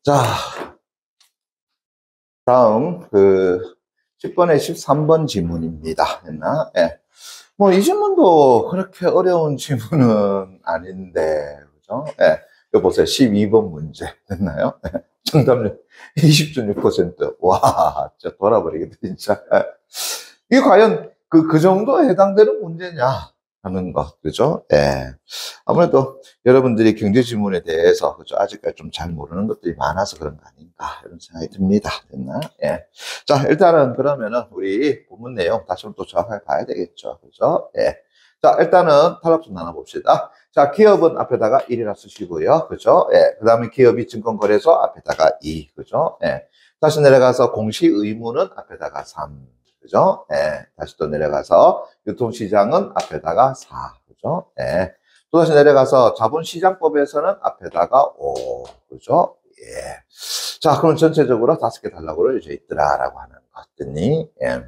자, 다음 10번에 13번 지문입니다. 했나? 예. 뭐 이 지문도 그렇게 어려운 지문은 아닌데, 그죠? 예. 이거 보세요. 12번 문제 됐나요? 예. 정답률 20.6%. 와, 진짜 돌아버리겠다, 진짜. 예. 이게 과연 그 정도에 해당되는 문제냐 하는 것, 그죠? 예. 아무래도 여러분들이 경제 지문에 대해서, 그죠? 아직까지 좀 잘 모르는 것들이 많아서 그런 거 아닌가, 이런 생각이 듭니다. 됐나? 예. 자, 일단은 그러면은 우리 본문 내용 다시 한번 또 정확하게 봐야 되겠죠. 그죠? 예. 자, 일단은 탈락 좀 나눠봅시다. 자, 기업은 앞에다가 1이라 쓰시고요. 그죠? 예. 그 다음에 기업이 증권거래소 앞에다가 2. 그죠? 예. 다시 내려가서 공시 의무는 앞에다가 3. 그죠? 예. 다시 또 내려가서 유통시장은 앞에다가 4. 그죠? 예. 또 다시 내려가서 자본시장법에서는 앞에다가 5. 그죠? 예. 자, 그럼 전체적으로 5개 달라고 알려져 있더라라고 하는 것들이, 예.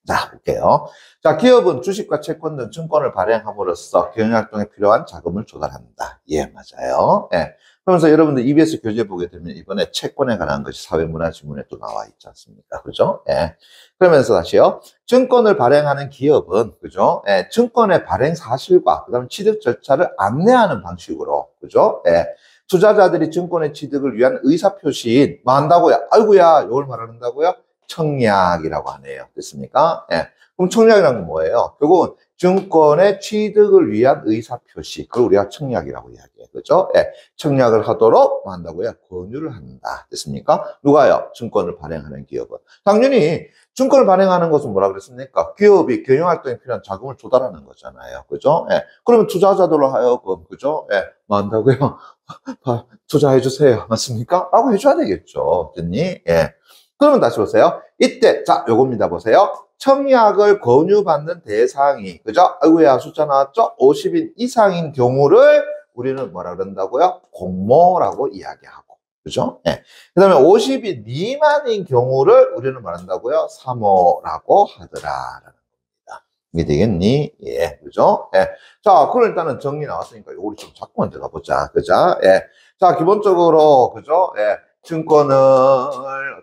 자, 볼게요. 자, 기업은 주식과 채권 등 증권을 발행함으로써 경영활동에 필요한 자금을 조달한다. 예, 맞아요. 예. 그러면서 여러분들 EBS 교재 보게 되면 이번에 채권에 관한 것이 사회문화지문에 또 나와 있지 않습니까? 그죠? 예. 그러면서 다시요. 증권을 발행하는 기업은, 그죠? 예. 증권의 발행 사실과 그 다음에 취득 절차를 안내하는 방식으로, 그죠? 예. 투자자들이 증권의 취득을 위한 의사표시인, 뭐 한다고요? 아이고야, 이걸 말한다고요? 청약이라고 하네요. 됐습니까? 예. 그럼 청약이란 건 뭐예요? 결국은 증권의 취득을 위한 의사표시. 그걸 우리가 청약이라고 이야기해요. 그죠? 예. 청약을 하도록 뭐 한다고요? 권유를 한다. 됐습니까? 누가요? 증권을 발행하는 기업은. 당연히 증권을 발행하는 것은 뭐라 그랬습니까? 기업이 경영활동에 필요한 자금을 조달하는 거잖아요. 그죠? 예. 그러면 투자자들로 하여금, 그죠? 예. 뭐 한다고요? 투자해주세요. 맞습니까? 라고 해줘야 되겠죠. 됐니? 예. 그러면 다시 보세요. 이때, 자, 요겁니다. 보세요. 청약을 권유받는 대상이, 그죠? 아이고야, 숫자 나왔죠? 50인 이상인 경우를 우리는 뭐라 그런다고요? 공모라고 이야기하고. 그죠? 예. 그 다음에 50인 미만인 경우를 우리는 말한다고요? 사모라고 하더라라는 겁니다. 이게 되겠니? 예. 그죠? 예. 자, 그럼 일단은 정리 나왔으니까 요거를 좀 잡고 먼저 가보자. 그죠? 예. 자, 기본적으로, 그죠? 예. 증권을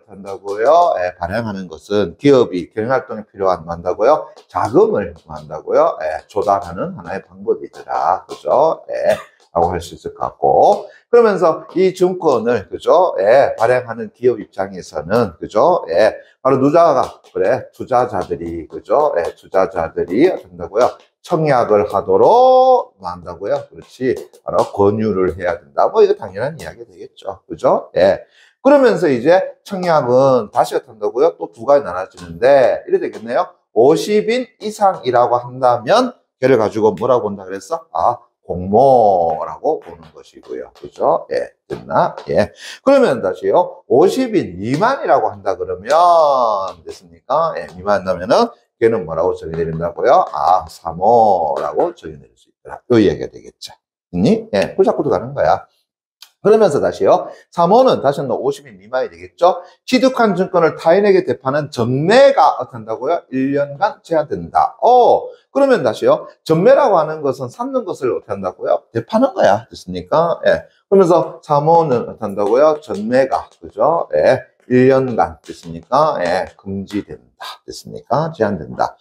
한다고요? 예, 발행하는 것은 기업이 경영활동에 필요한 뭐 한다고요? 자금을 뭐 한다고요? 예, 조달하는 하나의 방법이더라. 그죠? 예, 라고 할 수 있을 것 같고. 그러면서 이 증권을, 그죠? 예, 발행하는 기업 입장에서는, 그죠? 예, 바로 누자가, 그래, 투자자들이, 그죠? 예, 투자자들이 한다고요? 청약을 하도록 뭐 한다고요? 그렇지. 바로 권유를 해야 된다. 뭐 이거 당연한 이야기 되겠죠. 그죠? 예. 그러면서 이제 청약은 다시 어떤다고요? 또 두 가지 나눠지는데 이래 되겠네요. 50인 이상이라고 한다면 걔를 가지고 뭐라고 본다 그랬어? 아, 공모라고 보는 것이고요. 그죠? 예. 됐나? 예. 그러면 다시요. 50인 미만이라고 한다 그러면 됐습니까? 예. 미만이라면은 걔는 뭐라고 정의내린다고요? 아, 사모라고 정의내릴 수 있더라. 요 얘기가 되겠죠. 있니? 예. 그 자꾸 들어가는 거야. 그러면서 다시요. 3호는 다시 한번 50인 미만이 되겠죠. 취득한 증권을 타인에게 대파는 전매가 어떻게 한다고요? 1년간 제한된다. 그러면 다시요. 전매라고 하는 것은 샀는 것을 어떻게 한다고요? 대파는 거야. 됐습니까? 예. 그러면서 3호는 어떻게 한다고요? 전매가, 그죠? 예. 1년간 됐습니까? 예. 금지된다. 됐습니까? 제한된다.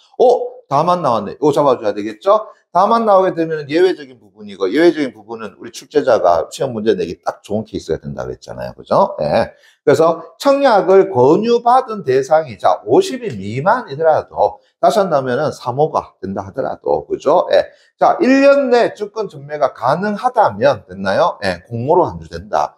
다만 나왔네. 이거 잡아줘야 되겠죠? 다만 나오게 되면 예외적인 부분이고, 예외적인 부분은 우리 출제자가 시험 문제 내기 딱 좋은 케이스가 된다고 했잖아요. 그죠? 예. 그래서 청약을 권유받은 대상이, 자, 50인 미만이더라도, 다시 한다면은 사모가 된다 하더라도, 그죠? 예. 자, 1년 내 증권 전매가 가능하다면, 됐나요? 예, 공모로 환수된다.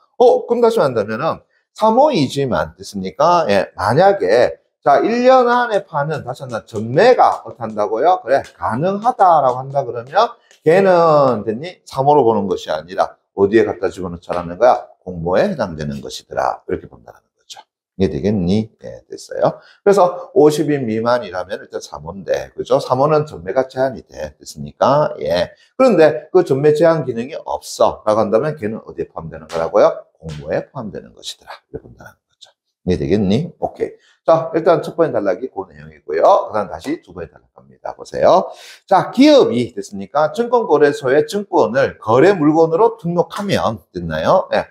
그럼 다시 한다면은, 사모이지만, 됐습니까? 예, 만약에, 자, 1년 안에 파는, 다시 한번 전매가 어떻게 한다고요? 그래, 가능하다라고 한다 그러면 걔는 됐니? 3호로 보는 것이 아니라 어디에 갖다 집어넣자라는 거야? 공모에 해당되는 것이더라. 이렇게 본다는 거죠. 이게 되겠니? 예, 됐어요. 그래서 50인 미만이라면 일단 3호인데, 그죠? 3호는 전매가 제한이 돼. 됐습니까? 예. 그런데 그 전매 제한 기능이 없어. 라고 한다면 걔는 어디에 포함되는 거라고요? 공모에 포함되는 것이더라. 이렇게 본다는 거죠. 이게 되겠니? 오케이. 자, 일단 첫 번째 단락이 그 내용이고요. 그 다음 다시 두 번째 단락 갑니다. 보세요. 자, 기업이 됐습니까? 증권거래소에 증권을 거래 물건으로 등록하면 됐나요? 예.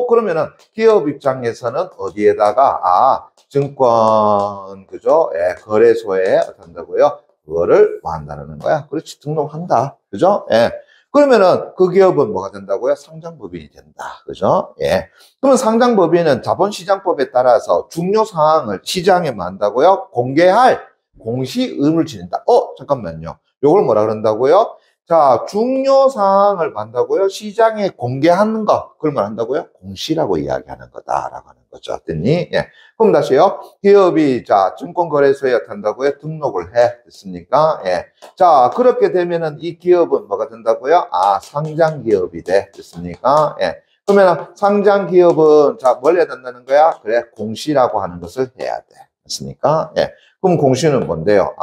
그러면은 기업 입장에서는 어디에다가, 증권, 그죠? 예, 거래소에 한다고요? 그거를 뭐 한다는 거야? 그렇지, 등록한다. 그죠? 예. 그러면은 그 기업은 뭐가 된다고요? 상장법인이 된다. 그죠? 예. 그러면 상장법인은 자본시장법에 따라서 중요 사항을 시장에 뭐 한다고요? 공개할 공시 의무를 지닌다. 잠깐만요. 요걸 뭐라 그런다고요? 자, 중요 사항을 만다고요? 시장에 공개하는 거, 그걸 뭐 한다고요? 공시라고 이야기하는 거다라고 하는 거죠. 됐니? 예. 그럼 다시요. 기업이, 자, 증권거래소에 한다고요? 등록을 해. 됐습니까? 예. 자, 그렇게 되면은 이 기업은 뭐가 된다고요? 상장기업이 돼. 됐습니까? 예. 그러면 상장기업은, 자, 뭘 해야 된다는 거야? 그래, 공시라고 하는 것을 해야 돼. 됐습니까? 예. 그럼 공시는 뭔데요?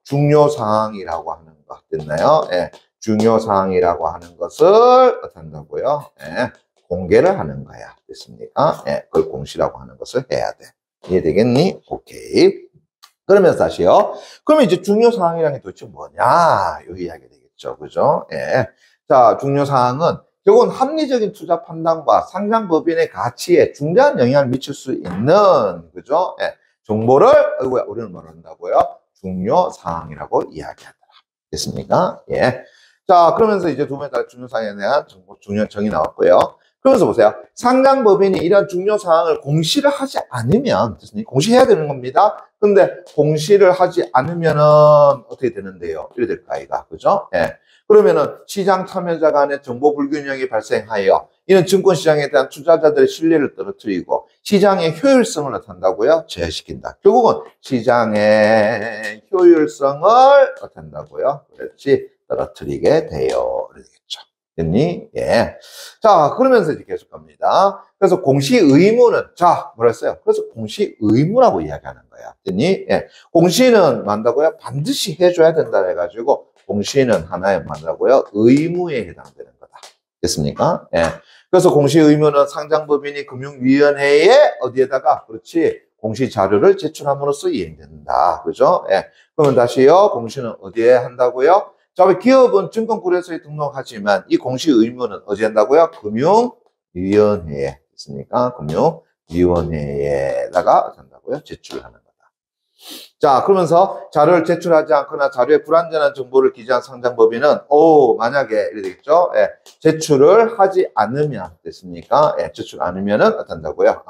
중요사항이라고 하는 거. 됐나요? 예. 중요사항이라고 하는 것을 어떻게 한다고요? 예. 공개를 하는 거야. 됐습니까? 예. 그걸 공시라고 하는 것을 해야 돼. 이해되겠니? 오케이. 그러면서 다시요. 그러면 이제 중요사항이라는 게 도대체 뭐냐? 요 이야기 되겠죠. 그죠? 예. 자, 중요사항은 결국은 합리적인 투자 판단과 상장법인의 가치에 중대한 영향을 미칠 수 있는, 그죠? 예. 정보를, 우리는 뭘 한다고요? 중요사항이라고 이야기하더라. 됐습니까? 예. 자, 그러면서 이제 두 번째 중요사항에 대한 정의 나왔고요. 그러면서 보세요. 상장법인이 이런 중요사항을 공시를 하지 않으면, 공시해야 되는 겁니다. 근데 공시를 하지 않으면은 어떻게 되는데요? 이렇게 될까, 아이가. 그죠? 예. 그러면은 시장 참여자 간의 정보 불균형이 발생하여 이는 증권시장에 대한 투자자들의 신뢰를 떨어뜨리고 시장의 효율성을 나타낸다고요? 저해시킨다. 결국은 시장의 효율성을 나타낸다고요? 그렇지. 떨어뜨리게 돼요. 그러겠죠. 됐니? 예. 자, 그러면서 이제 계속 갑니다. 그래서 공시 의무는, 자, 뭐라 했어요? 그래서 공시 의무라고 이야기하는 거야. 됐니? 예. 공시는 만다고요? 반드시 해줘야 된다 해가지고, 공시는 하나의 만다고요? 의무에 해당되는 거다. 됐습니까? 예. 그래서 공시 의무는 상장법인이 금융위원회에 어디에다가, 그렇지, 공시 자료를 제출함으로써 이행된다. 그죠? 예. 그러면 다시요, 공시는 어디에 한다고요? 자, 기업은 증권거래소에 등록하지만 이 공시 의무는 어디 한다고요? 금융위원회에 있으니까 금융위원회에다가 한다고요? 제출하는 거다. 자, 그러면서 자료를 제출하지 않거나 자료에 불완전한 정보를 기재한 상장법인은 만약에 이래 되겠죠? 예, 제출을 하지 않으면 됐습니까? 예, 제출 않으면은 어떻게 한다고요?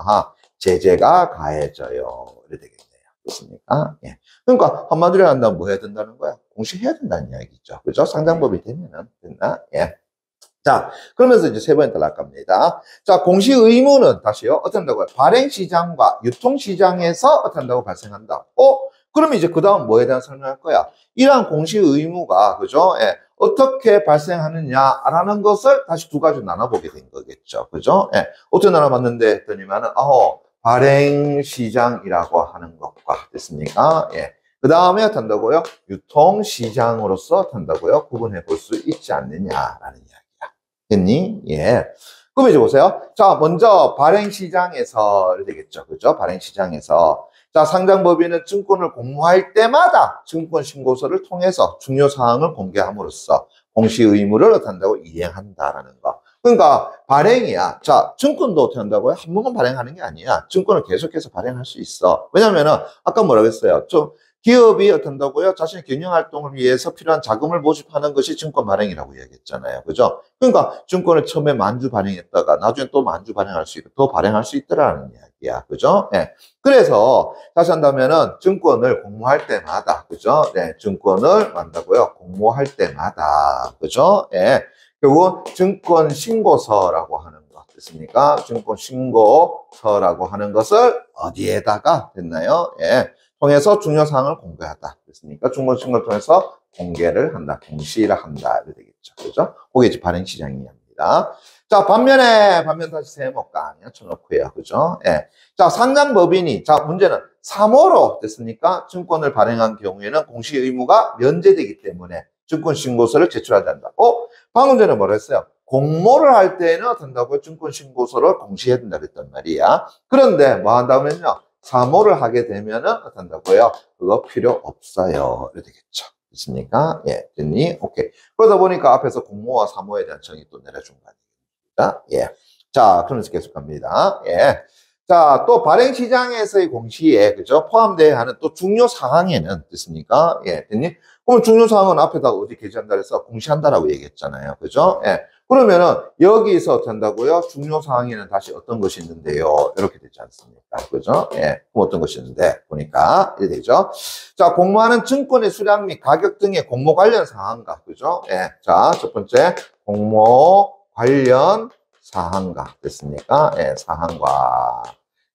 제재가 가해져요. 이래 되겠네요. 됐습니까? 예. 그러니까 한마디로 한다면 뭐 해야 된다는 거야? 공시해야 된다는 이야기죠. 그죠? 상장법이 되면은 됐나? 예. 자, 그러면서 이제 세 번째 나갑니다. 자, 공시 의무는 다시요. 어떻게 한다고요? 발행시장과 유통시장에서 어떻게 한다고 발생한다. 그러면 이제 그 다음 뭐에 대한 설명할 거야? 이러한 공시 의무가, 그죠? 예. 어떻게 발생하느냐라는 것을 다시 두 가지로 나눠보게 된 거겠죠. 그죠? 예. 어떻게 나눠봤는데 했더니만은, 발행시장이라고 하는 것과 됐습니까? 예. 그 다음에 어떤다고요? 유통시장으로서 어떤다고요? 구분해 볼 수 있지 않느냐라는 이야기야. 됐니? 예. 그럼 이제 보세요. 자, 먼저 발행시장에서 되겠죠. 그죠? 발행시장에서. 자, 상장법인은 증권을 공모할 때마다 증권신고서를 통해서 중요사항을 공개함으로써 공시 의무를 어떤다고 이행한다라는 거. 그러니까 발행이야. 자, 증권도 어떻게 한다고요? 한 번만 발행하는 게 아니야. 증권을 계속해서 발행할 수 있어. 왜냐면은 아까 뭐라고 했어요? 좀 기업이 어떻게 한다고요? 자신의 경영활동을 위해서 필요한 자금을 모집하는 것이 증권 발행이라고 이야기했잖아요. 그죠? 그러니까 증권을 처음에 만주 발행했다가 나중에 또 만주 발행할 수 있고 더 발행할 수 있더라는 이야기야. 그죠? 예. 그래서 다시 한다면은 증권을 공모할 때마다, 그죠? 네, 증권을 만다고요? 공모할 때마다, 그죠? 예. 결국 증권 신고서라고 하는 것 됐습니까? 증권 신고서라고 하는 것을 어디에다가 됐나요? 예. 통해서 중요사항을 공개하다. 됐습니까? 증권 신고를 통해서 공개를 한다. 공시를 한다. 이렇게 되겠죠. 그죠? 그게 이제 발행시장이랍니다. 자, 반면 다시 세모가 쳐놓고요. 그죠? 예. 자, 상장법인이, 자, 문제는 3호로 됐습니까? 증권을 발행한 경우에는 공시 의무가 면제되기 때문에 증권 신고서를 제출하지 않는다. 방금 전에 뭐라 했어요? 공모를 할 때는 된다고요? 증권 신고서를 공시해야 된다 그랬단 말이야. 그런데 뭐 한다면요? 3호를 하게 되면은 어떤다고요? 그거 필요 없어요. 이렇게 되겠죠. 됐습니까? 예, 됐니? 오케이. 그러다 보니까 앞에서 공모와 3호에 대한 정의 또 내려준 거 아닙니까? 예. 자, 그러면서 계속 갑니다. 예. 자, 또 발행시장에서의 공시에, 그죠? 포함되어야 하는 또 중요 사항에는, 됐습니까? 예, 됐니? 그럼 중요 사항은 앞에다가 어디 게시한다 그래서 공시한다라고 얘기했잖아요. 그죠? 예. 그러면은, 여기서 어떻게 한다고요? 중요 사항에는 다시 어떤 것이 있는데요? 이렇게 되지 않습니까? 그죠? 예. 그럼 어떤 것이 있는데? 보니까, 이렇게 되죠? 자, 공모하는 증권의 수량 및 가격 등의 공모 관련 사항과, 그죠? 예. 자, 첫 번째, 공모 관련 사항과 됐습니까? 예, 사항과.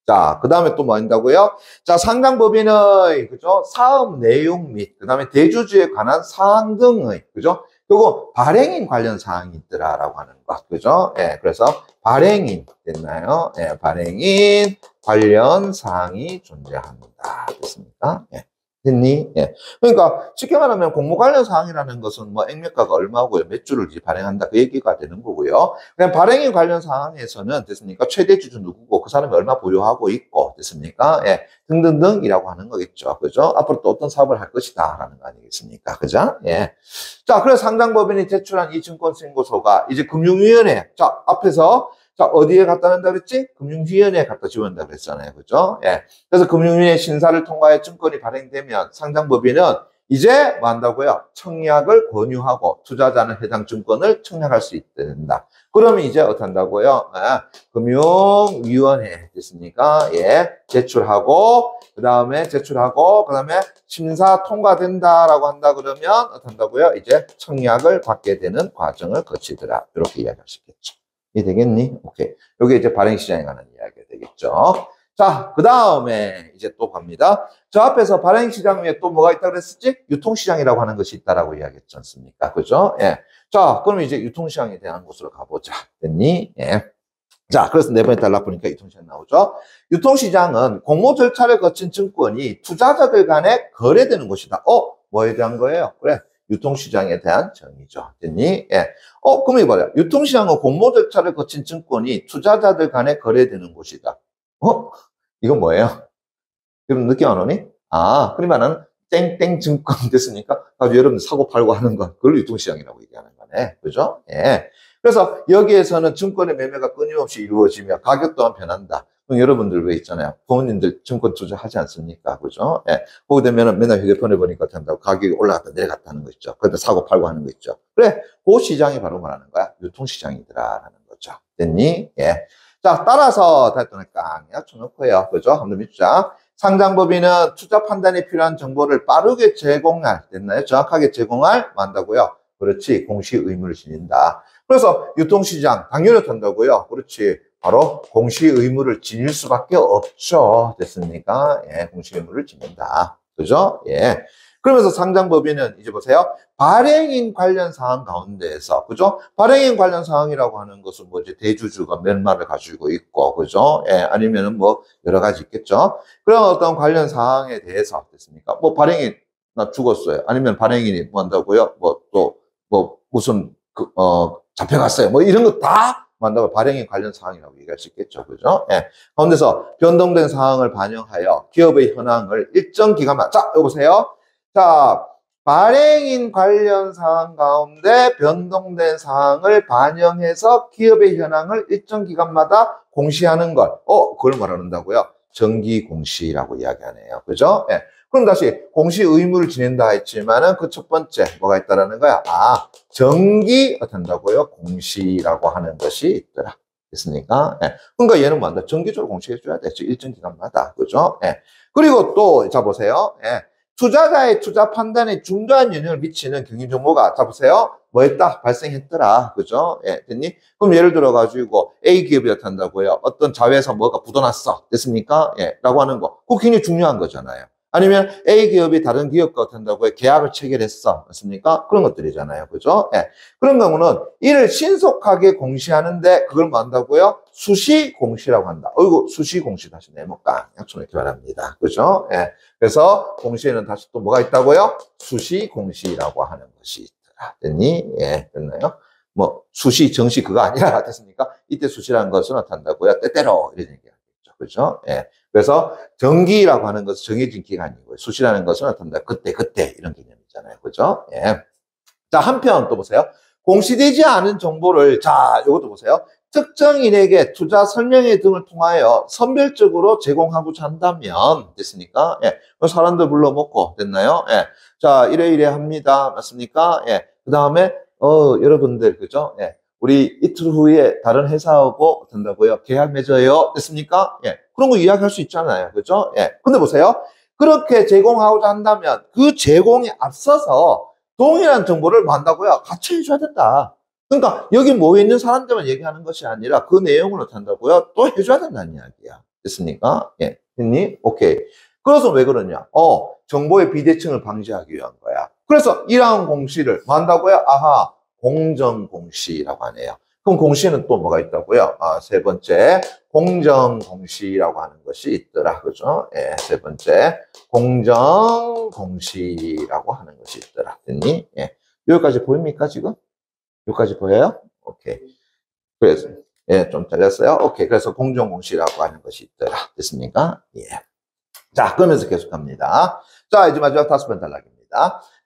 자, 그 다음에 또 뭐 한다고요? 자, 상장법인의, 그죠? 사업 내용 및, 그 다음에 대주주에 관한 사항 등의, 그죠? 그리고 발행인 관련 사항이 있더라라고 하는 것, 그죠? 예, 그래서 발행인, 됐나요? 예, 발행인 관련 사항이 존재합니다. 됐습니까? 예. 됐니? 예. 그러니까 쉽게 말하면 공모 관련 사항이라는 것은 뭐 액면가가 얼마고요, 몇 주를 발행한다 그 얘기가 되는 거고요. 그냥 발행인 관련 사항에서는 됐습니까? 최대 주주 누구고 그 사람이 얼마 보유하고 있고 됐습니까? 예. 등등등이라고 하는 거겠죠. 그죠? 앞으로 또 어떤 사업을 할 것이다라는 거 아니겠습니까? 그죠? 예. 자, 그래서 상장법인이 제출한 이 증권신고서가 이제 금융위원회, 자, 앞에서 자, 어디에 갖다 낸다 그랬지? 금융위원회에 갖다 지원한다 그랬잖아요. 그죠? 예. 그래서 금융위원회 심사를 통과해 증권이 발행되면 상장법인은 이제 뭐 한다고요? 청약을 권유하고 투자자는 해당 증권을 청약할 수 있게 된다. 그러면 이제 어떻게 한다고요? 예. 금융위원회 됐습니까? 예. 제출하고, 그 다음에 심사 통과된다라고 한다 그러면 어떻게 한다고요? 이제 청약을 받게 되는 과정을 거치더라. 이렇게 이야기할 수 있겠죠. 이해되겠니? 오케이. 요게 이제 발행시장에 관한 이야기가 되겠죠. 자, 그 다음에 이제 또 갑니다. 저 앞에서 발행시장 위에 또 뭐가 있다고 그랬었지? 유통시장이라고 하는 것이 있다라고 이야기했지 않습니까? 그죠? 예. 자, 그럼 이제 유통시장에 대한 곳으로 가보자. 됐니? 예. 자, 그래서 네 번에 달라 보니까 유통시장 나오죠. 유통시장은 공모 절차를 거친 증권이 투자자들 간에 거래되는 곳이다. 뭐에 대한 거예요? 그래. 유통시장에 대한 정의죠. 됐니? 예. 그럼 이거 봐요. 유통시장은 공모 절차를 거친 증권이 투자자들 간에 거래되는 곳이다. 이건 뭐예요? 여러분 느낌 안 오니? 그러면은 땡땡 증권 됐습니까? 아주 여러분 사고 팔고 하는 건 그걸 유통시장이라고 얘기하는 거네. 그죠? 예. 그래서 여기에서는 증권의 매매가 끊임없이 이루어지며 가격 또한 변한다. 그럼 여러분들 왜 있잖아요. 부모님들 증권 투자하지 않습니까? 그죠? 예. 보게 되면은 맨날 휴대폰에 보니까 한다고 가격이 올라갔다 내려갔다 하는 거 있죠. 그때 사고 팔고 하는 거 있죠. 그래. 그 시장이 바로 뭐라는 거야? 유통시장이더라라는 거죠. 됐니? 예. 자, 따라서 달동을까 쳐놓고요. 그죠? 한번 믿자. 상장법인은 투자 판단에 필요한 정보를 빠르게 제공할, 됐나요? 정확하게 제공할, 뭐 한다고요? 그렇지. 공시 의무를 지닌다. 그래서 유통시장, 당연히 한다고요. 그렇지. 바로 공시 의무를 지닐 수밖에 없죠. 됐습니까? 예, 공시 의무를 지닌다. 그죠? 예. 그러면서 상장법인은 이제 보세요. 발행인 관련 사항 가운데에서, 그죠? 발행인 관련 사항이라고 하는 것은 뭐 이제 대주주가 몇 마를 가지고 있고, 그죠? 예, 아니면은 뭐 여러 가지 있겠죠? 그런 어떤 관련 사항에 대해서, 됐습니까? 뭐 발행인, 나 죽었어요. 아니면 발행인이 뭐 한다고요? 무슨, 잡혀갔어요. 뭐 이런 거 다 만다고 발행인 관련 사항이라고 얘기할 수 있겠죠. 그죠? 예. 가운데서 변동된 사항을 반영하여 기업의 현황을 일정 기간만, 자, 여보세요? 자, 발행인 관련 사항 가운데 변동된 사항을 반영해서 기업의 현황을 일정 기간마다 공시하는 것. 그걸 말한다고요? 정기공시라고 이야기하네요. 그죠? 예. 그럼 다시 공시 의무를 지낸다 했지만은 그 첫 번째 뭐가 있다라는 거야? 정기 한다고요? 공시라고 하는 것이 있더라. 됐습니까? 예. 그러니까 얘는 뭐한다? 정기적으로 공시해줘야 돼. 일정 기간마다. 그죠? 예. 그리고 또, 자, 보세요. 예. 투자자의 투자 판단에 중요한 영향을 미치는 경영 정보가, 자, 보세요. 뭐 했다? 발생했더라. 그죠? 예. 됐니? 그럼 예를 들어가지고 A 기업이 한다고요. 어떤 자회사 뭐가 묻어났어. 됐습니까? 예. 라고 하는 거. 그거 굉장히 중요한 거잖아요. 아니면 A 기업이 다른 기업과 한다고 계약을 체결했어. 맞습니까? 그런 것들이잖아요. 그죠? 예. 그런 경우는 이를 신속하게 공시하는데 그걸 뭐 한다고요? 수시 공시라고 한다. 수시 공시 다시 내볼까? 약속해 바랍니다. 그죠? 예. 그래서 공시에는 다시 또 뭐가 있다고요? 수시 공시라고 하는 것이 있더라. 됐니? 예. 됐나요? 뭐, 수시, 정시 그거 아니라 됐습니까? 이때 수시라는 것은 어떻게 한다고요? 때때로 이런 얘기하겠죠. 그죠? 예. 그래서 정기라고 하는 것은 정해진 기간이고요. 수시라는 것은 어떤다? 그때 이런 개념이잖아요. 그죠? 예. 자, 한편 또 보세요. 공시되지 않은 정보를, 자, 이것도 보세요. 특정인에게 투자 설명회 등을 통하여 선별적으로 제공하고자 한다면, 됐습니까? 예. 사람들 불러먹고, 됐나요? 예. 자, 이래 합니다. 맞습니까? 예. 그 다음에, 여러분들, 그죠? 예. 우리 이틀 후에 다른 회사하고 된다고요? 계약 맺어요. 됐습니까? 예. 그런 거 이야기할 수 있잖아요. 그죠? 예. 근데 보세요. 그렇게 제공하고자 한다면 그 제공에 앞서서 동일한 정보를 뭐 한다고요? 같이 해줘야 된다. 그러니까 여기 모여 있는 사람들만 얘기하는 것이 아니라 그 내용을 어떻게 한다고요? 또 해줘야 된다는 이야기야. 됐습니까? 예. 됐니? 오케이. 그래서 왜 그러냐? 정보의 비대칭을 방지하기 위한 거야. 그래서 이러한 공시를 뭐 한다고요? 아하, 공정공시라고 하네요. 그럼 공시는 또 뭐가 있다고요? 세 번째, 공정공시라고 하는 것이 있더라. 그죠? 예, 세 번째, 공정공시라고 하는 것이 있더라. 됐니? 예. 여기까지 보입니까, 지금? 여기까지 보여요? 오케이. 그래서, 예, 좀 잘렸어요? 오케이. 그래서 공정공시라고 하는 것이 있더라. 됐습니까? 예. 자, 그러면서 계속 갑니다. 자, 이제 마지막 5번 단락입니다.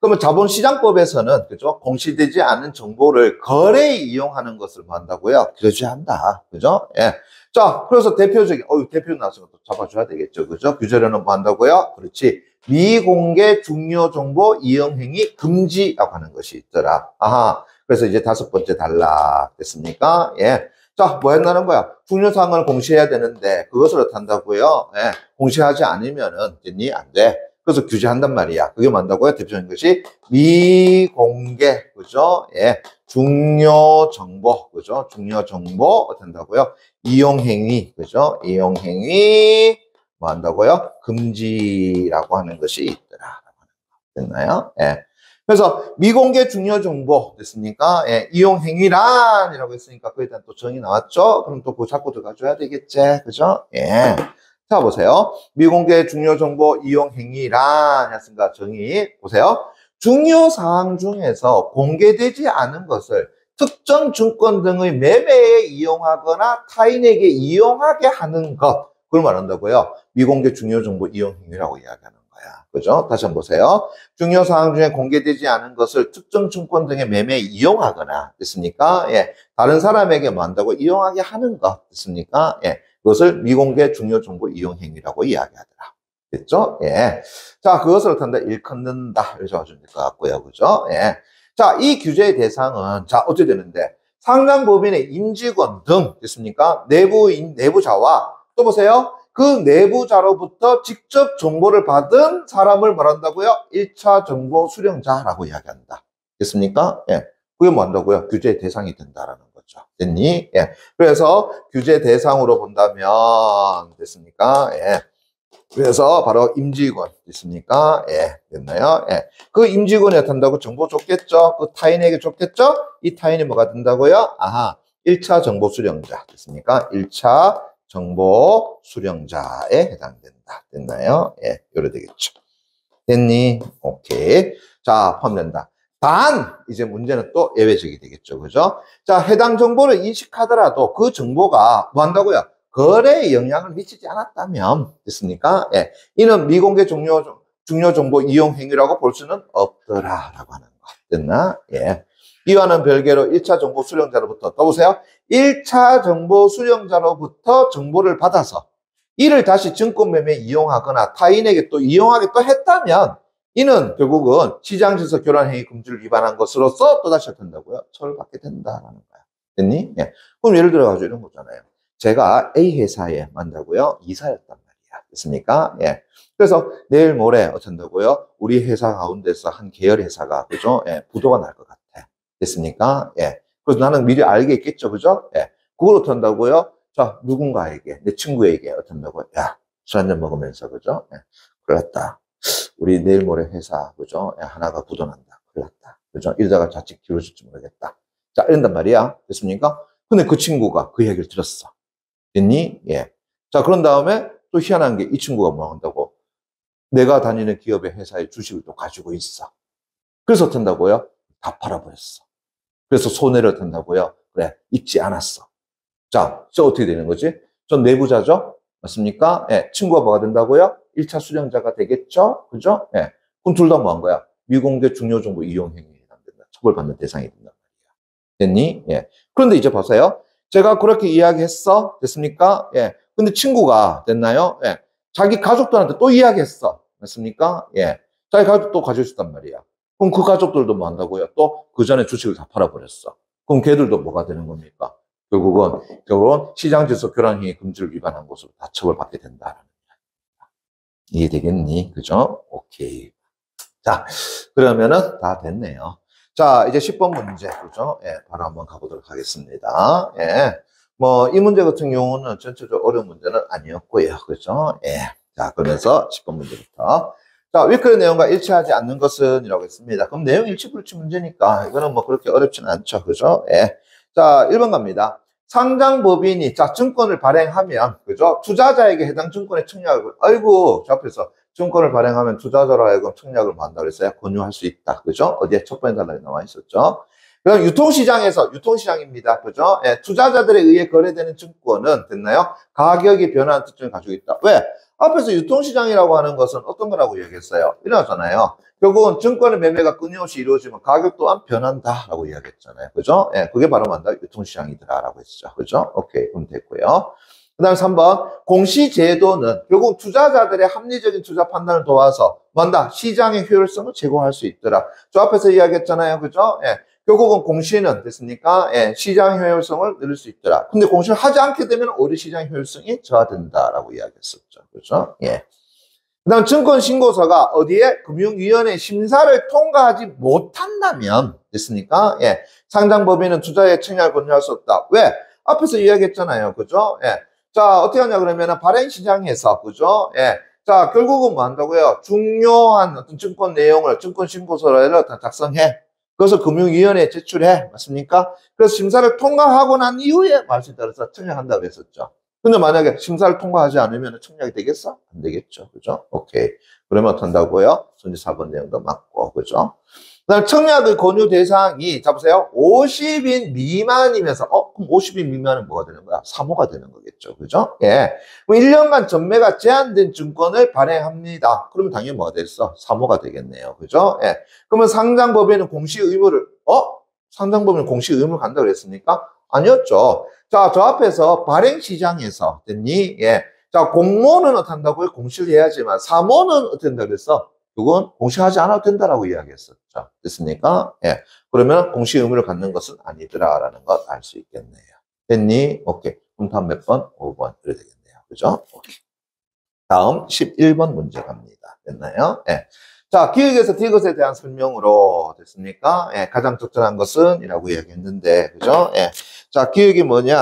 그러면 자본시장법에서는, 그죠? 공시되지 않은 정보를 거래에 이용하는 것을 뭐 한다고요? 규제한다. 그죠? 예. 자, 그래서 대표적인, 대표 나왔으면 또 잡아줘야 되겠죠. 그죠? 규제로는 뭐 한다고요? 그렇지. 미공개 중요 정보 이용 행위 금지라고 하는 것이 있더라. 아하. 그래서 이제 5번째 단락 됐습니까? 예. 자, 뭐 한다는 거야? 중요사항을 공시해야 되는데, 그것을 어떻게 한다고요? 예. 공시하지 않으면은, 됐니? 안 돼. 그래서 규제한단 말이야. 그게 뭔다고요? 대표적인 것이 미공개, 그죠? 예. 중요 정보, 그죠? 중요 정보, 어떻게 한다고요? 이용행위, 그죠? 이용행위, 뭐 한다고요? 금지라고 하는 것이 있더라. 됐나요? 예. 그래서 미공개 중요 정보 됐습니까? 예, 이용 행위란이라고 했으니까 그에 대한 또 정의 나왔죠? 그럼 또 그거 잡고 들어가줘야 되겠지, 그죠? 예. 자 보세요. 미공개 중요 정보 이용 행위란 했으니까 정의 보세요. 중요 사항 중에서 공개되지 않은 것을 특정 증권 등의 매매에 이용하거나 타인에게 이용하게 하는 것, 그걸 말한다고요. 미공개 중요 정보 이용 행위라고 이야기하는 거야. 그죠? 다시 한번 보세요. 중요 사항 중에 공개되지 않은 것을 특정 증권 등의 매매에 이용하거나, 됐습니까? 예. 다른 사람에게 뭐 한다고 이용하게 하는 것, 됐습니까? 예. 그것을 미공개 중요 정보 이용 행위라고 이야기하더라. 됐죠? 예. 자, 그것을 어떻게 한다? 일컫는다. 이렇게 적어주면 될 것 같고요. 그죠? 예. 자, 이 규제의 대상은, 자, 어떻게 되는데? 상장법인의 임직원 등, 됐습니까? 내부자와, 또 보세요. 그 내부자로부터 직접 정보를 받은 사람을 말한다고요? 1차 정보 수령자라고 이야기한다. 됐습니까? 예. 그게 뭐 한다고요? 규제 대상이 된다라는 거죠. 됐니? 예. 그래서 규제 대상으로 본다면, 됐습니까? 예. 그래서 바로 임직원, 됐습니까? 예. 됐나요? 예. 그 임직원이 한다고 정보 줬겠죠? 그 타인에게 줬겠죠? 이 타인이 뭐가 된다고요? 아하. 1차 정보 수령자. 됐습니까? 1차 정보 수령자에 해당된다. 됐나요? 예, 요래 되겠죠. 됐니? 오케이. 자, 포함된다. 단, 이제 문제는 또 예외적이 되겠죠. 그죠? 자, 해당 정보를 인식하더라도 그 정보가 뭐 한다고요? 거래에 영향을 미치지 않았다면, 됐습니까? 예. 이는 미공개 중요 정보 이용 행위라고 볼 수는 없더라라고 하는 거. 됐나? 예. 이와는 별개로 1차 정보 수령자로부터, 또 보세요. 1차 정보 수령자로부터 정보를 받아서 이를 다시 증권 매매에 이용하거나 타인에게 또 이용하게 또 했다면 이는 결국은 시장질서 교란 행위 금지를 위반한 것으로서 또다시 된다고요. 처벌받게 된다라는 거야. 됐니? 예. 그럼 예를 들어가지고 이런 거잖아요. 제가 A 회사에 만다고요. 이사였단 말이야. 됐습니까? 예. 그래서 내일 모레 어쩐다고요? 우리 회사 가운데서 한 계열 회사가, 그죠? 예. 부도가 날 것 같아. 됐습니까? 예. 그래서 나는 미리 알겠겠죠. 그죠? 예. 그걸 어떻게 한다고요? 자, 누군가에게, 내 친구에게 어떻게 한다고요? 야, 술 한잔 먹으면서, 그죠? 예. 큰일 났다. 우리 내일 모레 회사, 그죠? 예. 하나가 부도난다. 큰일 났다. 그죠? 이러다가 자칫 기울어질지 모르겠다. 자, 이런단 말이야. 됐습니까? 근데 그 친구가 그 얘기를 들었어. 됐니? 예. 자, 그런 다음에 또 희한한 게 이 친구가 뭐 한다고? 내가 다니는 기업의 회사의 주식을 또 가지고 있어. 그래서 어떻게 한다고요? 다 팔아버렸어. 그래서 손해를 든다고요? 그래, 잊지 않았어. 자, 저 어떻게 되는 거지? 전 내부자죠? 맞습니까? 예, 친구가 뭐가 된다고요? 1차 수령자가 되겠죠? 그죠? 예. 그럼 둘 다 뭐 한 거야? 미공개 중요정보 이용행위에 해당된다. 처벌받는 대상이 된단 말이야. 됐니? 예. 그런데 이제 보세요. 제가 그렇게 이야기했어. 됐습니까? 예. 근데 친구가 됐나요? 예. 자기 가족들한테 또 이야기했어. 됐습니까? 예. 자기 가족 또 가지고 있단 말이야. 그럼 그 가족들도 뭐 한다고요? 또 그 전에 주식을 다 팔아버렸어. 그럼 걔들도 뭐가 되는 겁니까? 결국은 시장질서 교란행위 금지를 위반한 것으로 다 처벌받게 된다라는 거야. 이해되겠니? 그죠? 오케이. 자, 그러면은 다 됐네요. 자, 이제 10번 문제, 그죠? 예, 바로 한번 가보도록 하겠습니다. 예. 뭐, 이 문제 같은 경우는 전체적으로 어려운 문제는 아니었고요. 그죠? 예. 자, 그러면서 10번 문제부터. 자, 위클의 내용과 일치하지 않는 것은 이라고 했습니다. 그럼 내용 일치 불치 문제니까 이거는 뭐 그렇게 어렵지는 않죠. 그죠? 예. 자, 1번 갑니다. 상장법인이 자, 증권을 발행하면, 그죠? 투자자에게 해당 증권의 청약을, 아이고, 저 앞에서 증권을 발행하면 투자자로 하여금 청약을 뭐 한다고 했어요? 권유할 수 있다. 그죠? 어디에 첫 번째 단락에 나와 있었죠? 그럼 유통시장입니다. 그죠? 예, 투자자들에 의해 거래되는 증권은 됐나요? 가격이 변하는 특징을 가지고 있다. 왜? 앞에서 유통시장이라고 하는 것은 어떤 거라고 얘기했어요? 이러잖아요. 결국은 증권의 매매가 끊임없이 이루어지면 가격 또한 변한다라고 이야기했잖아요. 그죠? 예, 그게 바로 뭔다? 유통시장이더라라고 했죠. 그죠? 오케이. 그럼 됐고요. 그 다음 3번. 공시제도는 결국 투자자들의 합리적인 투자 판단을 도와서 뭔다? 시장의 효율성을 제고할 수 있더라. 저 앞에서 이야기했잖아요. 그죠? 예. 결국은 공시는 됐습니까? 예, 시장 효율성을 늘릴 수 있더라. 근데 공시를 하지 않게 되면 오히려 시장 효율성이 저하된다라고 이야기했었죠. 그렇죠? 예. 그다음 증권신고서가 어디에 금융위원회 심사를 통과하지 못한다면 됐습니까? 예, 상장법인은 투자에 청약을 권유할 수 없다. 왜? 앞에서 이야기했잖아요. 그죠? 예. 자, 어떻게 하냐 그러면은 발행시장에서 그죠? 예. 자, 결국은 뭐 한다고요? 중요한 어떤 증권 내용을 증권신고서를 다 작성해. 그것을 금융위원회에 제출해. 맞습니까? 그래서 심사를 통과하고 난 이후에 말씀에 따라서 청약한다고 했었죠. 근데 만약에 심사를 통과하지 않으면 청약이 되겠어? 안 되겠죠. 그죠? 오케이. 그러면 어떤다고요? 선지 4번 내용도 맞고. 그죠? 그 다음 청약의 권유 대상이, 잡으세요. 50인 미만이면서, 그럼 50인 미만은 뭐가 되는 거야? 사모가 되는 거겠죠. 그죠? 예. 그럼 1년간 전매가 제한된 증권을 발행합니다. 그러면 당연히 뭐가 됐어? 사모가 되겠네요. 그죠? 예. 그러면 상장법인은 공시 의무를, 상장법인은 공시 의무를 간다고 그랬습니까? 아니었죠. 자, 저 앞에서 발행시장에서, 됐니? 예. 자, 공모는 어떻게 한다고요? 공시를 해야지만, 사모는 어떻게 한다고 그랬어? 그건 공시하지 않아도 된다라고 이야기했었죠. 됐습니까? 예. 그러면 공시 의무를 갖는 것은 아니더라라는 것 알 수 있겠네요. 됐니? 오케이. 그럼 다음 몇 번? 5번. 그래 되겠네요. 그죠? 오케이. 다음 11번 문제 갑니다. 됐나요? 예. 자, 기획에서 디귿에 대한 설명으로 됐습니까? 예, 가장 적절한 것은 이라고 이야기했는데, 그죠? 예. 자, 기획이 뭐냐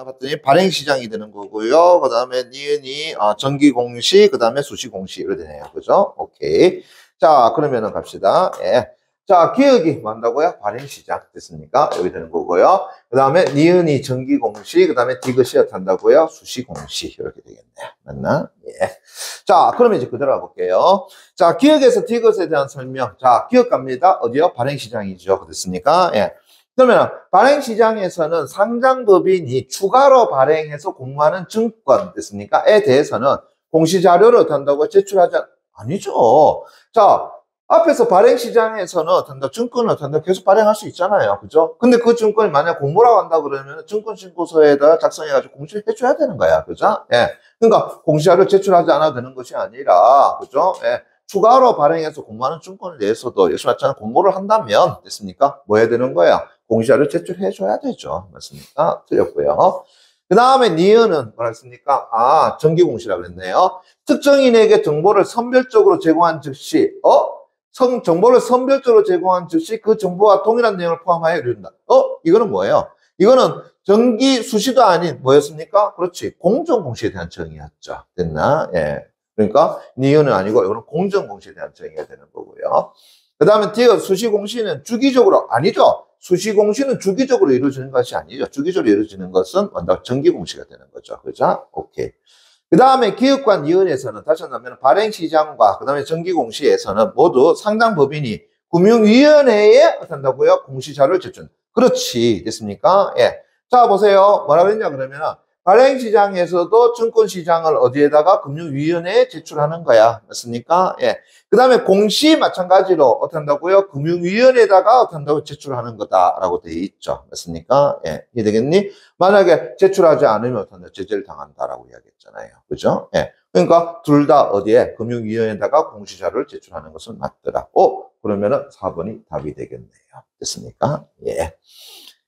봤더니 발행시장이 되는 거고요. 그 다음에 니은이 전기공시, 그 다음에 수시공시 이렇게 되네요. 그죠? 오케이. 자, 그러면은 갑시다. 예. 자, 기획이 뭐 한다고요? 발행시장 됐습니까? 여기 되는 거고요. 그 다음에 니은이 전기공시, 그 다음에 디귿이 어떻다고요? 수시공시 이렇게 되겠네요. 맞나? 예. 자, 그러면 이제 그대로 가볼게요. 자, 기획에서 디귿에 대한 설명. 자, 기획 갑니다. 어디요? 발행시장이죠. 됐습니까? 예. 그러면 발행시장에서는 상장법인이 추가로 발행해서 공모하는 증권 됐습니까? 에 대해서는 공시자료를 어떻게 한다고 제출하지 아니죠. 자, 앞에서 발행시장에서는 어떤다 증권을 어떤다 계속 발행할 수 있잖아요. 그죠? 근데 그 증권이 만약 공모라고 한다 그러면 증권신고서에다 작성해가지고 공시를 해줘야 되는 거야. 그죠? 예. 그러니까 공시자료를 제출하지 않아도 되는 것이 아니라, 그죠? 예. 추가로 발행해서 공모하는 증권을 내서도 예수 맞잖아 공모를 한다면 됐습니까? 뭐 해야 되는 거야? 공시자료를 제출해줘야 되죠. 맞습니까? 틀렸고요. 그 다음에 니은은 뭐라 했습니까? 정기공시라고 그랬네요. 특정인에게 정보를 선별적으로 제공한 즉시, 정보를 선별적으로 제공한 즉시 그 정보와 동일한 내용을 포함하여 이룬다. 이거는 뭐예요? 이거는 정기 수시도 아닌 뭐였습니까? 그렇지. 공정공시에 대한 정의였죠. 됐나? 예. 그러니까 니은은 아니고 이거는 공정공시에 대한 정의가 되는 거고요. 그 다음에 디귿 수시공시는 주기적으로 아니죠. 수시공시는 주기적으로 이루어지는 것이 아니죠. 주기적으로 이루어지는 것은 정기공시가 되는 거죠. 그죠? 오케이. 그 다음에 기획과 니은에서는 다시 한다면 발행시장과 그 다음에 정기공시에서는 모두 상장법인이 금융위원회에 어떤다고요? 공시자료를 제출. 그렇지. 됐습니까? 예. 자, 보세요. 뭐라고 했냐, 그러면은 발행시장에서도 증권시장을 어디에다가 금융위원회에 제출하는 거야. 맞습니까? 예. 그 다음에 공시 마찬가지로 어떻게 한다고요? 금융위원회에다가 어떻게 한다고 제출하는 거다라고 되어 있죠. 맞습니까? 예. 이해되겠니? 만약에 제출하지 않으면 어떻게 한다? 제재를 당한다라고 이야기했잖아요. 그죠? 예. 그러니까 둘 다 어디에? 금융위원회에다가 공시자료를 제출하는 것은 맞더라. 그러면은 4번이 답이 되겠네요. 됐습니까? 예.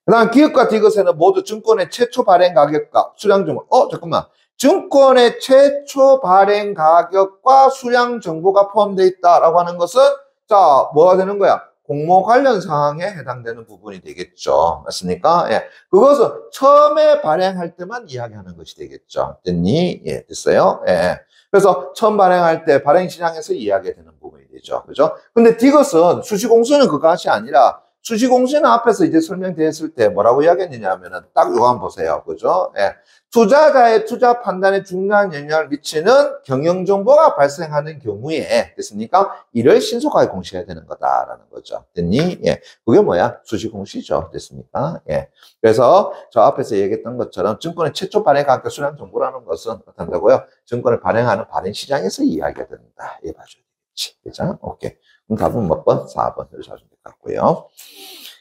그 다음 기업과 디귿에는 모두 증권의 최초 발행 가격과 수량 정보. 잠깐만. 증권의 최초 발행 가격과 수량 정보가 포함되어 있다라고 하는 것은 자, 뭐가 되는 거야? 공모 관련 사항에 해당되는 부분이 되겠죠. 맞습니까? 예. 그것은 처음에 발행할 때만 이야기하는 것이 되겠죠. 됐니? 예, 됐어요? 예. 그래서 처음 발행할 때 발행시장에서 이야기되는 부분이 되죠. 그죠? 근데 디귿은 수시공수는 그것이 아니라 수시공시는 앞에서 이제 설명되었을 때 뭐라고 이야기했느냐 하면은 딱 이거 한번 보세요. 그죠? 예. 투자자의 투자 판단에 중요한 영향을 미치는 경영정보가 발생하는 경우에, 됐습니까? 이를 신속하게 공시해야 되는 거다라는 거죠. 됐니? 예. 그게 뭐야? 수시공시죠. 됐습니까? 예. 그래서 저 앞에서 얘기했던 것처럼 증권의 최초 발행 가격 수량 정보라는 것은 어떻게 한다고요? 증권을 발행하는 발행시장에서 이야기가 된다. 이해 봐줘야 되겠지. 그죠? 오케이. 그럼 답은 몇 번? 4번. 이렇게 하시면 될 것 같고요.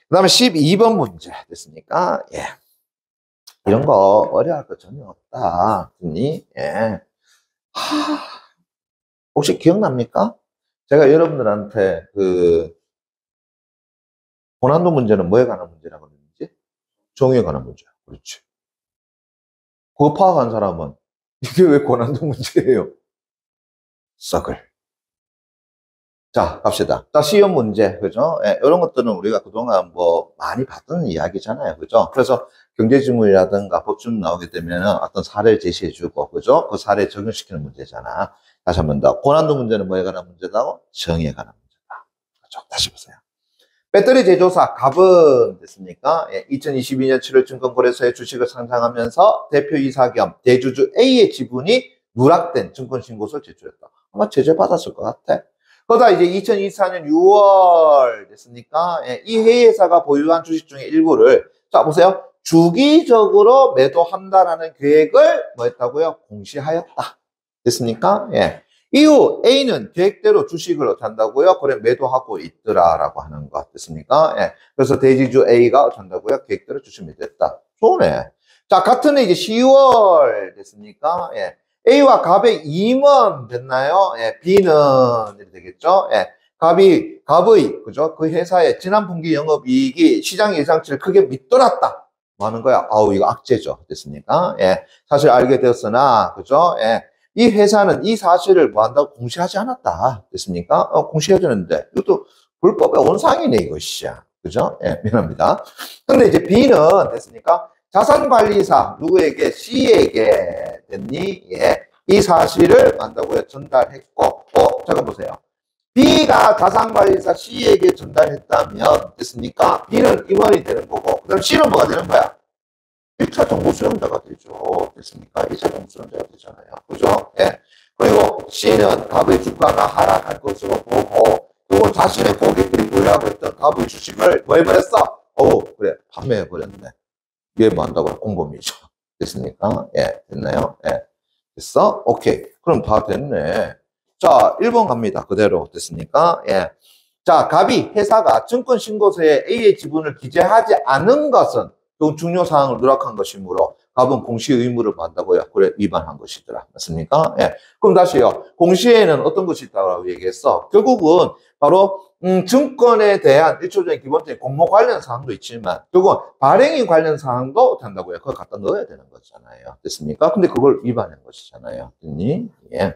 그 다음에 12번 문제 됐습니까? 예. 이런 거 어려워할 거 전혀 없다. 듣니? 예. 혹시 기억납니까? 제가 여러분들한테 고난도 문제는 뭐에 관한 문제라고 그랬는지? 종이에 관한 문제야. 그렇지. 그거 파악한 사람은 이게 왜 고난도 문제예요? 썩을. 자, 갑시다. 자, 시험 문제, 그죠? 예, 이런 것들은 우리가 그동안 뭐 많이 봤던 이야기잖아요. 그죠? 그래서 경제지문이라든가 법준 나오게 되면 어떤 사례를 제시해주고, 그죠? 그 사례에 적용시키는 문제잖아. 다시 한 번 더. 고난도 문제는 뭐에 관한 문제다고? 정의에 관한 문제다. 그죠? 다시 보세요. 배터리 제조사 갑은 됐습니까? 예, 2022년 7월 증권거래소에 주식을 상장하면서 대표이사 겸 대주주 A의 지분이 누락된 증권신고서를 제출했다. 아마 제재받았을 것 같아. 그러다 이제 2024년 6월 됐습니까? 예, 이 회사가 보유한 주식 중에 일부를 자 보세요. 주기적으로 매도한다라는 계획을 뭐 했다고요? 공시하였다. 됐습니까? 예. 이후 A는 계획대로 주식을 어떻게 한다고요? 그래 매도하고 있더라라고 하는 것 됐습니까? 예. 그래서 대지주 A가 어떻게 한다고요? 계획대로 주식 매도했다. 좋네. 자, 같은 해 이제 10월 됐습니까? 예. A와 갑의 임원 됐나요? 예, B는 이렇게 되겠죠? 예, 갑의, 그죠? 그 회사의 지난 분기 영업이익이 시장 예상치를 크게 밑돌았다. 뭐 하는 거야? 아우, 이거 악재죠. 됐습니까? 예, 사실 알게 되었으나, 그죠? 예, 이 회사는 이 사실을 뭐 한다고 공시하지 않았다. 됐습니까? 공시해야 되는데, 이것도 불법의 온상이네, 이것이야. 그죠? 예, 미안합니다. 근데 이제 B는 됐습니까? 자산관리사 누구에게? C에게 됐니? 예. 이 사실을 한다고요 전달했고 잠깐 보세요. B가 자산관리사 C에게 전달했다면 됐습니까? B는 임원이 되는 거고 그 다음 C는 뭐가 되는 거야? 1차 정보 수령자가 되죠. 됐습니까? 2차 정보 수령자가 되잖아요. 그죠? 예. 그리고 C는 갑의 주가가 하락할 것으로 보고 그리고 자신의 고객들이 보유하고 있던 갑의 주식을 뭐 해버렸어? 그래 판매해버렸네. 얘 뭐 한다고? 공범이죠. 됐습니까? 예, 됐나요? 예. 됐어? 오케이. 그럼 다 됐네. 자, 1번 갑니다. 그대로. 됐습니까? 예. 자, 갑이 회사가 증권신고서에 A의 지분을 기재하지 않은 것은 또 중요사항을 누락한 것이므로 갑은 공시 의무를 한다고요. 그래, 위반한 것이더라. 맞습니까? 예. 그럼 다시요. 공시에는 어떤 것이 있다고 얘기했어? 결국은 바로 증권에 대한 일초적인 기본적인 공모 관련 사항도 있지만 결국은 발행인 관련 사항도 한다고요. 그걸 갖다 넣어야 되는 거잖아요. 됐습니까? 근데 그걸 위반한 것이잖아요. 됐니? 예.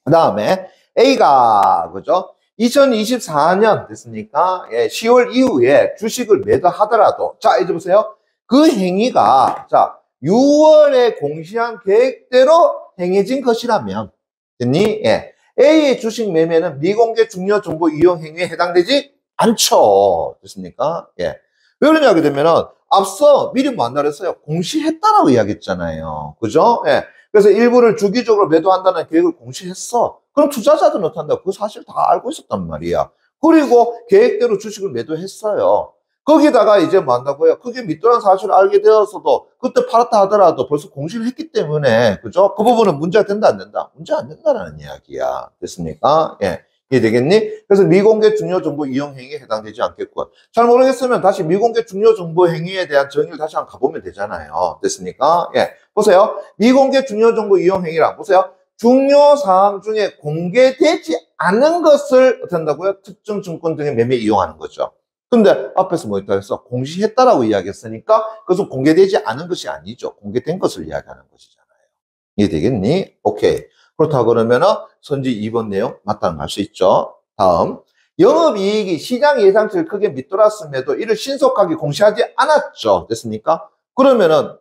그 다음에 A가 그죠? 2024년 됐습니까? 예, 10월 이후에 주식을 매도하더라도 자 이제 보세요. 그 행위가 자 6월에 공시한 계획대로 행해진 것이라면 됐니? 예. A의 주식 매매는 미공개 중요 정보 이용 행위에 해당되지 않죠. 됐습니까? 예. 왜 그러냐 하게 되면은 앞서 미리 뭐 한다 그랬어요? 공시했다라고 이야기했잖아요. 그죠? 예. 그래서 일부를 주기적으로 매도한다는 계획을 공시했어. 그럼 투자자들은 어떻게 한다고? 그 사실 다 알고 있었단 말이야. 그리고 계획대로 주식을 매도했어요. 거기다가 이제 뭐 한다고요? 그게 밑도란 사실을 알게 되어서도 그때 팔았다 하더라도 벌써 공시를 했기 때문에, 그죠? 그 부분은 문제가 된다, 안 된다? 문제 안 된다라는 이야기야. 됐습니까? 예. 이해되겠니? 그래서 미공개 중요 정보 이용 행위에 해당되지 않겠고. 잘 모르겠으면 다시 미공개 중요 정보 행위에 대한 정의를 다시 한번 가보면 되잖아요. 됐습니까? 예. 보세요. 미공개 중요 정보 이용 행위라. 보세요. 중요 사항 중에 공개되지 않은 것을 어떻게 한다고요? 특정 증권 등의 매매에 이용하는 거죠. 근데 앞에서 뭐 있다 했어? 공시했다라고 이야기했으니까 그것은 공개되지 않은 것이 아니죠. 공개된 것을 이야기하는 것이잖아요. 이해되겠니? 오케이. 그렇다 그러면은 선지 2번 내용 맞다는 걸 알 수 있죠. 다음. 영업이익이 시장 예상치를 크게 밑돌았음에도 이를 신속하게 공시하지 않았죠. 됐습니까? 그러면은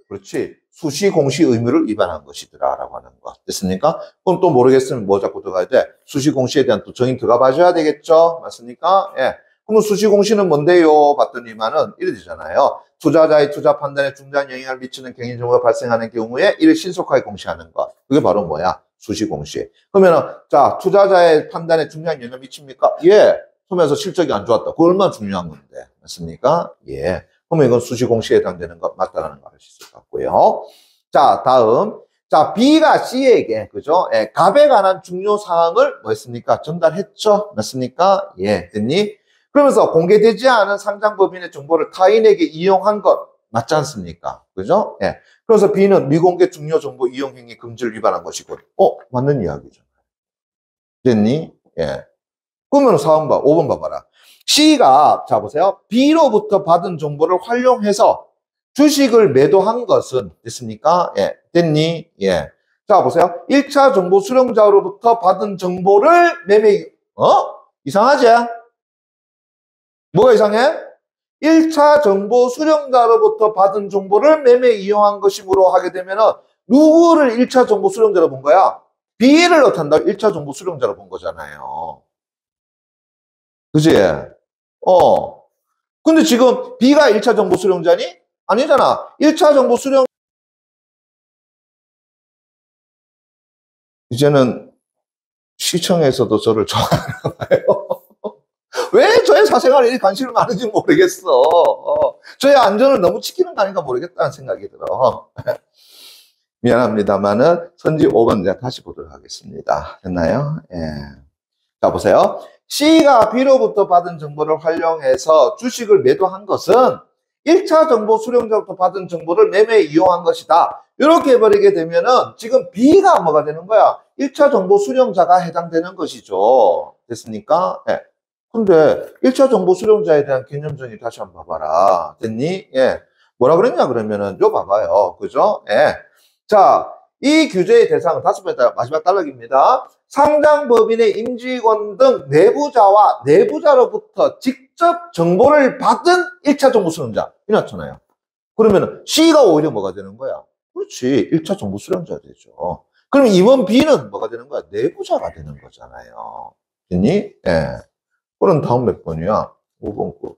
그렇지. 수시 공시 의무를 위반한 것이더라 라고 하는 거. 됐습니까? 그럼 또 모르겠으면 뭐 자꾸 들어가야 돼? 수시 공시에 대한 또 정의 들어가 봐줘야 되겠죠? 맞습니까? 예. 그러면 수시 공시는 뭔데요? 봤더니만은 이래 되잖아요. 투자자의 투자 판단에 중대한 영향을 미치는 경영 정보가 발생하는 경우에 이를 신속하게 공시하는 것. 그게 바로 뭐야? 수시 공시. 그러면은 자, 투자자의 판단에 중대한 영향을 미칩니까? 예. 하면서 실적이 안 좋았다. 그거 얼마나 중요한 건데. 맞습니까? 예. 그러면 이건 수시 공시에 해당되는 것 맞다라는 걸 알 수 있을 것 같고요. 자, 다음. 자, B가 C에게, 그죠? 예, 값에 관한 중요 사항을 뭐 했습니까? 전달했죠? 맞습니까? 예, 됐니? 그러면서 공개되지 않은 상장법인의 정보를 타인에게 이용한 것 맞지 않습니까? 그죠? 예. 그래서 B는 미공개 중요 정보 이용 행위 금지를 위반한 것이고, 맞는 이야기죠. 됐니? 예. 그러면 4번 5번 봐봐라. C가, 자, 보세요. B로부터 받은 정보를 활용해서 주식을 매도한 것은, 됐습니까? 예. 됐니? 예. 자, 보세요. 1차 정보 수령자로부터 받은 정보를 이상하지? 뭐가 이상해? 1차 정보 수령자로부터 받은 정보를 매매에 이용한 것이므로 하게 되면은 누구를 1차 정보 수령자로 본 거야? B를 어떻게 한다? 1차 정보 수령자로 본 거잖아요. 그지? 근데 지금 B가 1차 정보 수령자니? 아니잖아. 1차 정보 수령, 이제는 시청에서도 저를 좋아하나 봐요. 왜 저의 사생활에 이렇게 관심이 많은지 모르겠어. 저의 안전을 너무 지키는 거 아닌가 모르겠다는 생각이 들어. 미안합니다만은 선지 5번 내가 다시 보도록 하겠습니다. 됐나요? 예. 자, 보세요. C가 B로부터 받은 정보를 활용해서 주식을 매도한 것은 1차 정보 수령자로부터 받은 정보를 매매에 이용한 것이다. 이렇게 해버리게 되면은 지금 B가 뭐가 되는 거야? 1차 정보 수령자가 해당되는 것이죠. 됐습니까? 예. 근데 1차 정보 수령자에 대한 개념 정의 다시 한번 봐봐라. 됐니? 예. 뭐라 그랬냐 그러면은 요 봐봐요. 그죠? 예. 자, 이 규제의 대상은 다섯 번째 마지막 단락입니다. 상장법인의 임직원 등 내부자와 내부자로부터 직접 정보를 받은 1차 정보 수령자. 이렇잖아요. 그러면 C가 오히려 뭐가 되는 거야? 그렇지. 1차 정보 수령자 되죠. 그럼 이번 B는 뭐가 되는 거야? 내부자가 되는 거잖아요. 됐니? 예. 그럼 다음 몇 번이야? 5번 거.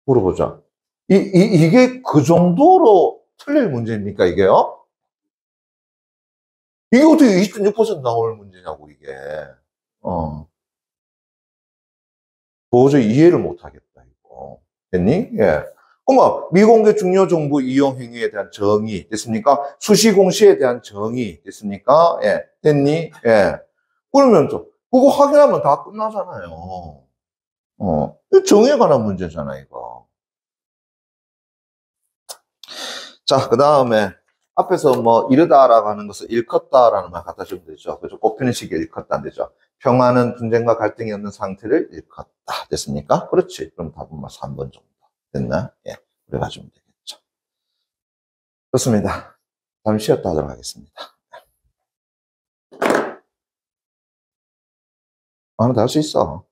물어보자. 이게 그 정도로 틀릴 문제입니까, 이게요? 이게 어떻게 26% 나올 문제냐고, 이게. 도저히 이해를 못 하겠다, 이거. 됐니? 예. 그럼 미공개 중요 정보 이용 행위에 대한 정의, 됐습니까? 수시 공시에 대한 정의, 됐습니까? 예. 됐니? 예. 그러면 그거 확인하면 다 끝나잖아요. 정의에 관한 문제잖아, 이거. 자, 그 다음에 앞에서 뭐 이르다라고 하는 것을 일컫다라는 말 갖다 주면 되죠. 그죠? 꼽히는 시기에 일컫다 안 되죠. 평화는 분쟁과 갈등이 없는 상태를 일컫다. 됐습니까? 그렇지. 그럼 답은 뭐 3번 정도. 됐나? 예. 그래 가지면 되겠죠. 좋습니다. 잠시 쉬었다 하도록 하겠습니다. 아무 다 할 수 있어.